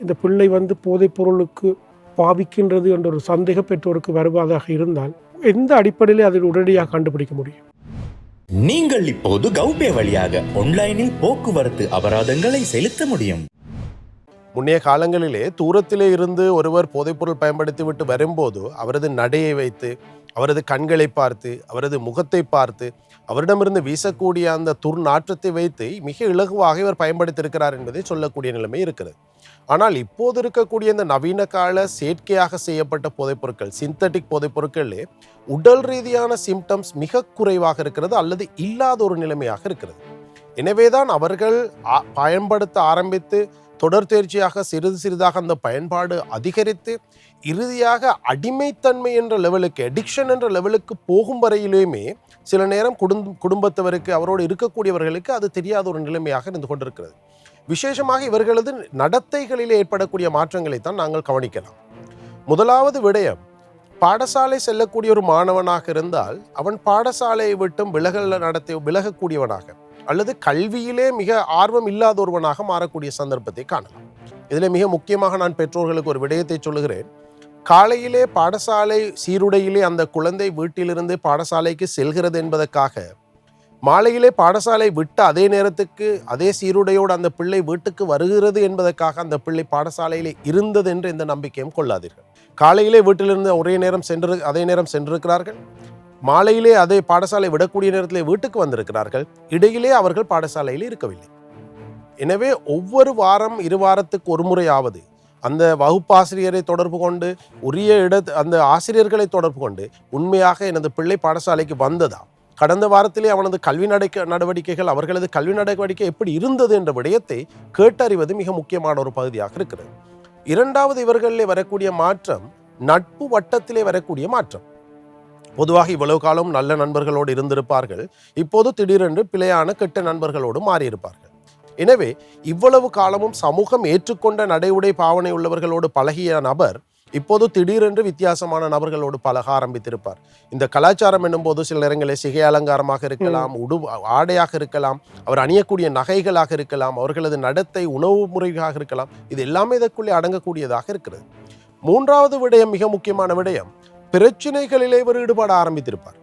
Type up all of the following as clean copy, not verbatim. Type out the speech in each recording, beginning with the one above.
இந்த பிள்ளை போதைப் பொருளுக்கு பாவிக்கின்றது என்ற ஒரு சந்தேக பெற்றோருக்கு வருவதாக இருந்தால் எந்த அடிப்படையில் அதை உடனடியாக கண்டுபிடிக்க முடியும்? நீங்கள் இப்போது கௌபே வழியாக ஆன்லைனில் போக்குவரத்து அபராதங்களை செலுத்த முடியும். முன்னைய காலங்களிலே தூரத்திலே இருந்து ஒருவர் போதைப்பொருள் பயன்படுத்திவிட்டு வரும்போது அவரது நடையை வைத்து, அவரது கண்களை பார்த்து, அவரது முகத்தை பார்த்து, அவரிடமிருந்து வீசக்கூடிய அந்த துர்நாற்றத்தை வைத்து மிக இலகுவாக இவர் பயன்படுத்தியிருக்கிறார் என்பதை சொல்லக்கூடிய நிலைமை இருக்கிறது. ஆனால் இப்போது இருக்கக்கூடிய இந்த நவீன கால செயற்கையாக செய்யப்பட்ட போதைப்பொருட்கள், சிந்தட்டிக் போதைப்பொருட்களே உடல் ரீதியான சிம்டம்ஸ் மிக குறைவாக இருக்கிறது அல்லது இல்லாத ஒரு நிலைமையாக இருக்கிறது. எனவேதான் அவர்கள் பயன்படுத்த ஆரம்பித்து தொடர் தேர்ச்சியாக சிறிது சிறிதாக அந்த பயன்பாடு அதிகரித்து இறுதியாக அடிமைத்தன்மை என்ற லெவலுக்கு, அடிக்ஷன் என்ற லெவலுக்கு போகும் வரையிலுமே சில நேரம் குடும்பத்தவருக்கு, அவரோடு இருக்கக்கூடியவர்களுக்கு அது தெரியாத ஒரு நிலைமையாக இருந்து கொண்டிருக்கிறது. விசேஷமாக இவர்களது நடத்தைகளிலே ஏற்படக்கூடிய மாற்றங்களைத்தான் நாங்கள் கவனிக்கலாம். முதலாவது விடயம், பாடசாலை செல்லக்கூடிய ஒரு மாணவனாக இருந்தால் அவன் பாடசாலையை விட்டும் விலகக்கூடியவனாக அல்லது கல்வியிலே மிக ஆர்வம் இல்லாத ஒருவனாக மாறக்கூடிய சந்தர்ப்பத்தை காணலாம். இதில் மிக முக்கியமாக நான் பெற்றோர்களுக்கு ஒரு விடயத்தை சொல்லுகிறேன். காலையிலே பாடசாலை சீருடையிலே அந்த குழந்தை வீட்டிலிருந்து பாடசாலைக்கு செல்கிறது என்பதற்காக மாலையிலே பாடசாலை விட்ட அதே நேரத்துக்கு அதே சீருடையோடு அந்த பிள்ளை வீட்டுக்கு வருகிறது என்பதற்காக அந்த பிள்ளை பாடசாலையிலே இருந்தது என்று எந்த நம்பிக்கையும் கொள்ளாதீர்கள். காலையிலே வீட்டிலிருந்து அதே நேரம் சென்றிருக்கிறார்கள், மாலையிலே அதே பாடசாலை விடக்கூடிய நேரத்திலே வீட்டுக்கு வந்திருக்கிறார்கள், இடையிலே அவர்கள் பாடசாலையில் இருக்கவில்லை. எனவே ஒவ்வொரு வாரம் 2 வாரத்துக்கு ஒரு முறையாவது அந்த வகுப்பாசிரியரை தொடர்பு கொண்டு உரிய அந்த ஆசிரியர்களை தொடர்பு கொண்டு உண்மையாக எனது பிள்ளை பாடசாலைக்கு வந்ததா, கடந்த வாரத்திலே அவனது கல்வி நடவடிக்கைகள், அவர்களது கல்வி நடவடிக்கை எப்படி இருந்தது என்ற விடயத்தை கேட்டறிவது மிக முக்கியமான ஒரு பகுதியாக இருக்கிறது. இரண்டாவது, இவர்களிலே வரக்கூடிய மாற்றம் நட்பு வட்டத்திலே வரக்கூடிய மாற்றம். பொதுவாக இவ்வளவு காலம் நல்ல நண்பர்களோடு இருந்திருப்பார்கள், இப்போது திடீரென்று பிழையான கெட்ட நண்பர்களோடு மாறியிருப்பார்கள். எனவே இவ்வளவு காலமும் சமூகம் ஏற்றுக்கொண்ட நடைமுறை பாவனை உள்ளவர்களோடு பழகிய நபர் இப்போது திடீரென்று வித்தியாசமான நபர்களோடு பழக ஆரம்பித்திருப்பார். இந்த கலாச்சாரம் என்னும் போது சில நேரங்களில் சிகை அலங்காரமாக இருக்கலாம், ஆடையாக இருக்கலாம், அவர் அணியக்கூடிய நகைகளாக இருக்கலாம், அவர்களது நடத்தை, உணவு முறைகளாக இருக்கலாம், இது எல்லாமே இதற்குள்ளே அடங்கக்கூடியதாக இருக்கிறது. மூன்றாவது விடயம், மிக முக்கியமான விடயம், பிரச்சனைகளிலே இவர் ஈடுபட ஆரம்பித்திருப்பார்.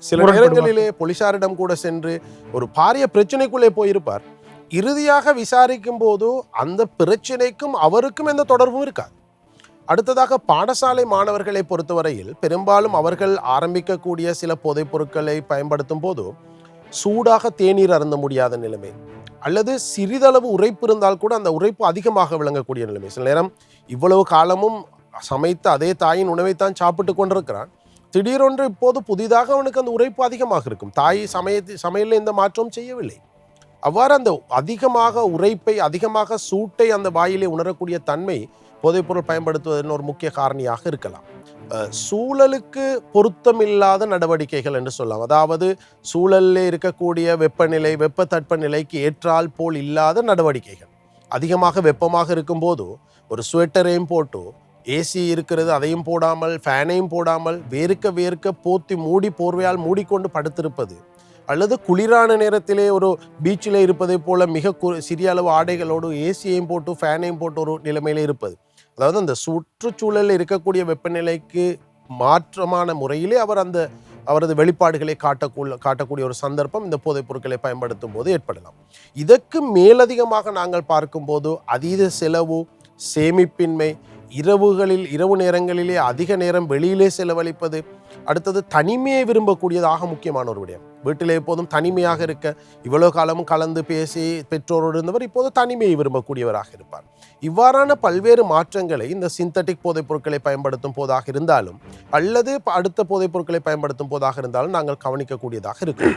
சில நேரங்களிலே போலீசாரிடம் கூட சென்று ஒரு பாரிய பிரச்சனைக்குள்ளே போயிருப்பார். இறுதியாக விசாரிக்கும் போது அந்த பிரச்சனைக்கும் அவருக்கும் எந்த தொடர்பும் இருக்காது. அடுத்ததாக, பாடசாலை மாணவர்களை பொறுத்தவரையில் பெரும்பாலும் அவர்கள் ஆரம்பிக்கக்கூடிய சில போதைப் பொருட்களை பயன்படுத்தும் போது சூடாக தேநீர் அருந்த முடியாத நிலைமை அல்லது சிறிதளவு உரைப்பு இருந்தால் கூட அந்த உரைப்பு அதிகமாக விளங்கக்கூடிய நிலைமை. சில நேரம் இவ்வளவு காலமும் சமைத்த அதே தாயின் உணவைத்தான் சாப்பிட்டு கொண்டிருக்கிறான், திடீரென்று இப்போது புதிதாக அவனுக்கு அந்த உரைப்பு அதிகமாக இருக்கும். தாய் சமையலில் எந்த மாற்றமும் செய்யவில்லை. அவ்வாறு அந்த அதிகமாக உரைப்பை, அதிகமாக சூட்டை அந்த வாயிலே உணரக்கூடிய தன்மை போதைப்பொருள் பயன்படுத்துவதன் ஒரு முக்கிய காரணியாக இருக்கலாம். சூழலுக்கு பொருத்தமில்லாத நடவடிக்கைகள் என்று சொல்லலாம். அதாவது சூழலில் இருக்கக்கூடிய வெப்பநிலை, வெப்ப தட்பநிலைக்கு ஏற்றால் போல் இல்லாத நடவடிக்கைகள். அதிகமாக வெப்பமாக இருக்கும்போது ஒரு ஸ்வெட்டரையும் போட்டு, ஏசி இருக்கிறது அதையும் போடாமல், ஃபேனையும் போடாமல், வேர்க்க போத்தி மூடி போர்வையால் மூடிக்கொண்டு படுத்திருப்பது, அல்லது குளிரான நேரத்திலே ஒரு பீச்சில் இருப்பதை போல மிக சிறிய அளவு ஆடைகளோடு ஏசியையும் போட்டு ஃபேனையும் போட்டு ஒரு நிலைமையில இருப்பது. அதாவது அந்த சுற்றுச்சூழலில் இருக்கக்கூடிய வெப்பநிலைக்கு மாற்றமான முறையிலே அவரது வெளிப்பாடுகளை காட்டக்கூடிய ஒரு சந்தர்ப்பம் இந்த போதைப் பொருட்களை பயன்படுத்தும் போது ஏற்படலாம். இதற்கு மேலதிகமாக நாங்கள் பார்க்கும்போது அதீத செலவு, சேமிப்பின்மை, இரவு நேரங்களிலே அதிக நேரம் வெளியிலே செலவழிப்பது, அடுத்தது தனிமையை விரும்பக்கூடியதாக முக்கியமான ஒரு விடயம். வீட்டிலே எப்போதும் தனிமையாக இருக்க, இவ்வளவு காலமும் கலந்து பேசி பெற்றோரோடு இருந்தவர் இப்போது தனிமையை விரும்பக்கூடியவராக இருப்பார். இவ்வாறான பல்வேறு மாற்றங்களை இந்த சிந்தட்டிக் போதைப் பொருட்களை பயன்படுத்தும் போதாக இருந்தாலும் அல்லது அடுத்த போதைப் பொருட்களை பயன்படுத்தும் போதாக இருந்தாலும் நாங்கள் கவனிக்கக்கூடியதாக இருக்கும்.